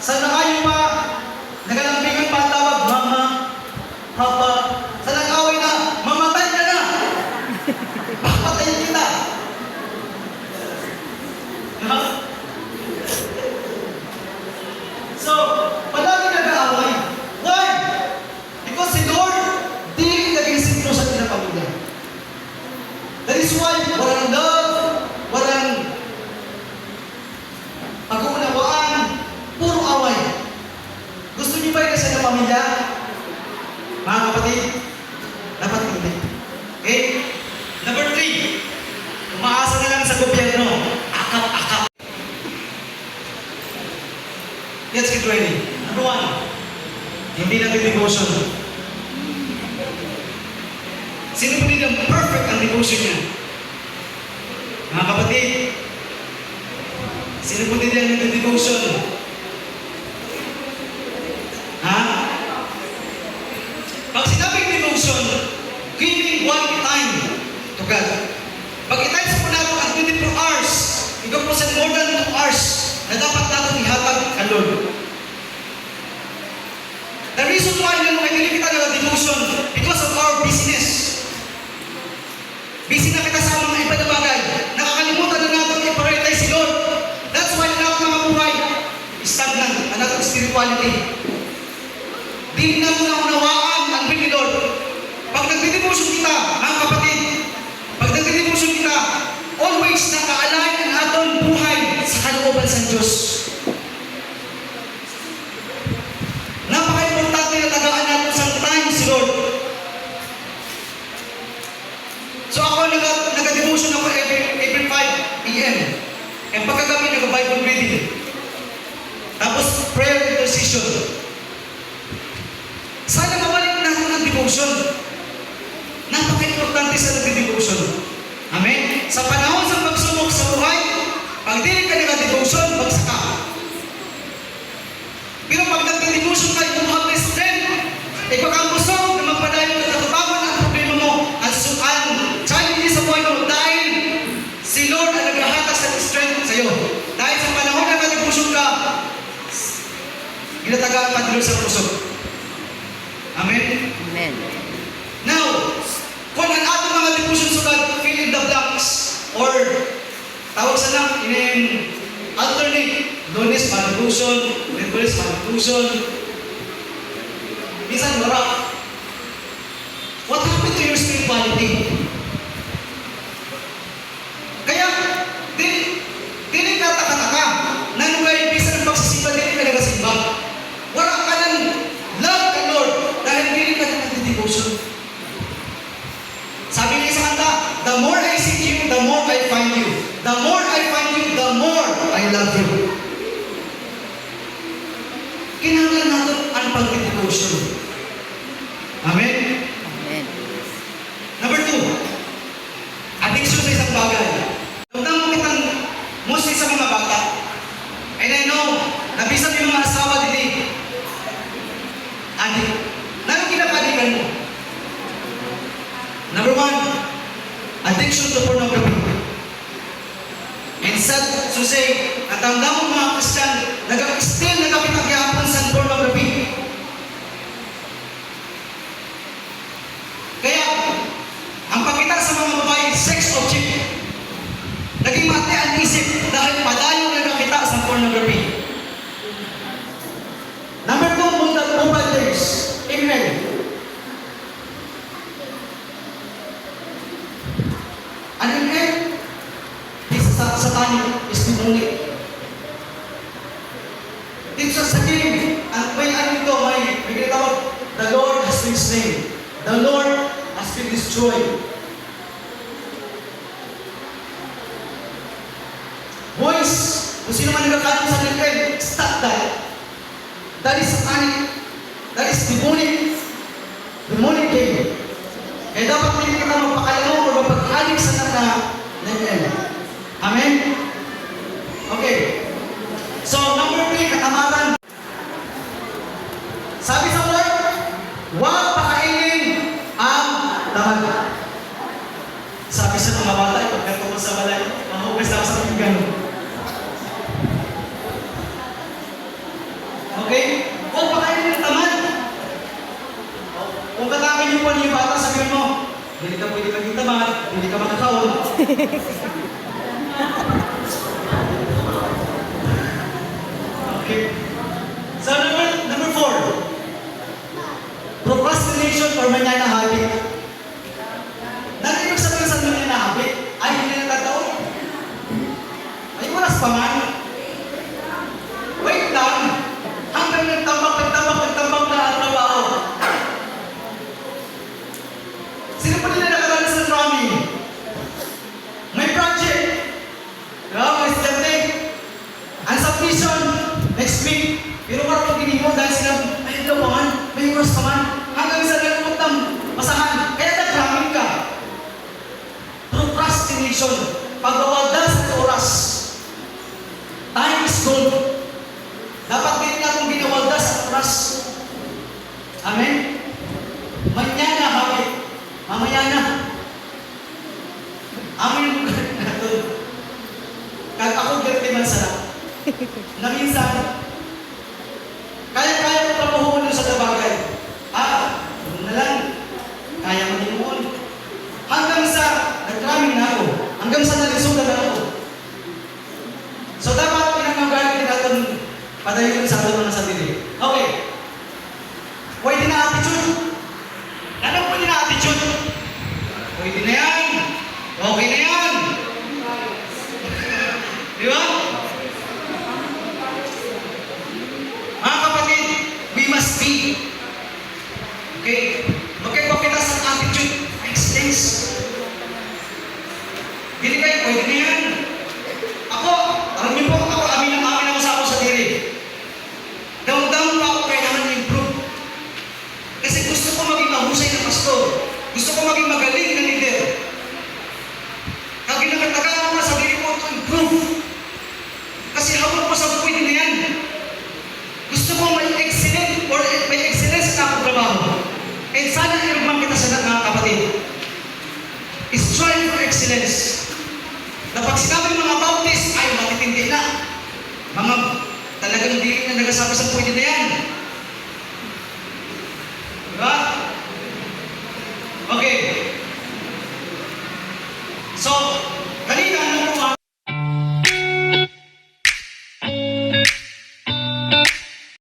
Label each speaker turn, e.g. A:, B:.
A: Sa nakayo pa, nagalambingan pa ang tawag, Mama, Papa. Sa nag-away na, mamatay ka na. Papatayin kita. So, palagi nag-aaway. Why? Because si Lord, di naging sentro sa pinapamilya. That is why, walang love, walang pag-uunawaan, puro away. Gusto niyo ba yung sa pamilya? Mga kapatid, dapat hindi. Okay? Number 3, umaasa na lang sa gobyerno. Akap-akap. Let's get ready. Number 1, hindi natin devotion. Sino po din ang perfect ang devotion niya? Mga kapatid, sino po din ang nag-devotion? Ha? Pag sinabing devotion, giving one time to God. Pag itimes po natin ang 24 hours, ikaw po sa more than 2 hours na dapat natin ihatag ang Lord. The reason why na nakikita kita ng devotion, because of our business. Busy na kita sa mga iba na bagay. Nakakalimutan na natin i-prioritize si Lord. That's why na natin mga buhay, stagnant, ang natin spirituality. Di na unawaan ang will ni Lord. Pag nagdidevotion kita, mga kapatid, pag nagdidevotion kita, always naka-align ang atong buhay sa kalooban sa Diyos. Napaka-importante na tagaan natin sa time si Lord. So ako nag-devotion ako every 5 p.m. And pagkagabi nag-Bible reading. Tapos prayer intercession. Sana mabalik natin ang devotion. Napaka-importante sa nag-devotion. Amen? Sa panahon sa pagsubok sa buhay, pag di ka nag-devotion, bagsak ka. Pero pag nag-devotion ka, kumuha ka strength, ikaw kang busog na magpadayon at katabangan ang problema mo, ang challenges sa buhay mo, dahil si Lord ang naghahatas ng strength sa iyo. Dahil sa panahon na nag-devotion ka, ginatagaan ka din sa pusok. Amen?
B: Amen.
A: Now, kung ang ating mga devotion sa God, fill in the blanks, or tawag sa lang, alternate, Lunes, devotion, Merkulis, devotion, minsan wala. What happened to your spirituality? Kaya, dili ka taka-taka, nanugay, bisan ang pagsisimba, dili ka nagasimba. Wala ka ng love ka, Lord, dahil dili ka nag-devotion. Sabi niya sa kanta, the more I seek you, the more I find you. The more I find you, the more I love you. Kinahanglan natin ang pag-devotion. Amen?
B: Amen.
A: Number 2, addiction sa isang bagay. Tandang mo kitang mostly sa mga bata. And I know, nabisap yung mga asawa dili. Adik. Anong kinakadikan mo? Number 1, addiction to pornography. And sad to say, at ang damang mga Christian, still nagkapitagyapon sa pornography. Kaya, ang pagkita sa mga babae, sex object, naging mati ang isip dahil padayon na nakita sa pornography. Number 2, mobile games. Email. Ano email? Satanic is demonic. Dito sa game, at may ano ito, may ginatawag, the Lord has been slain. The Lord has been destroyed. Boys, kung sino man nagkakaroon sa nilken, stop that. That is satanic. That is demonic. Demonic game. Kaya dapat hindi kita magpakalaro o magpag-alig sa nilken. Amen? Okay. So, number 3, katamaran. Sabi sa word, huwag pakainin ang tamad. ka pwede maging tamad, hindi ka makakaon. Okay. So number 4. Procrastination or manyana habit. Narinig sabihin sa manyana habit, ay hindi na tataon. Ay oras pa man. Wait lang. Hanggang nagtambak na ang trabaho. Sino pa nila nakaranas ng drumming? May project. May estudyante. Ang submission, next week. Pero parang pag ginimo dahil sila, may ilaw pa man, may oras pa man. Hanggang sa nagpunta ng masahan. Kaya nag-drumming ka. Procrastination. Pagbawadas ng oras. Time is gold. Dapat din natin ginawaldas ang oras. Amen? Manyana habit. Mamaya na. Amin nato. Kag ako dirti man sana. Na minsan, kaya ko trabaho mo sa bagay. Doon na lang. Kaya mo din mo. Hanggang sa nag-drumming na ako. Hanggang sa nalisugan na ako. So dapat pinangagalit din natin padayon sa atin na sa dili. Okay. Pwede na attitude. Ano pwede na attitude? Pwede na yan. Okay na yan. Di ba? Mga kapatid, we must be. Okay? Magkakapita sa attitude. Excellence. Hindi kayo, pwede na yan. Ako, alam niyo po, ako amin ako sa ako sa diri. Down pa ako kaya naman improve. Kasi gusto ko maging mahusay na pastor. Gusto ko maging magaling na leader. Kaya ginagatagaan ko sa diri ko to improve. Kasi habang ko sa pwede na yan. Gusto ko may excellent or may excellence na akong trabaho. And sana irugman kita sa mga kapatid. Strive for excellence. Na pag sinabi ng mga Baptist ay matitindi na. Mga talagang hindi na nagasabi sa pwede na yan.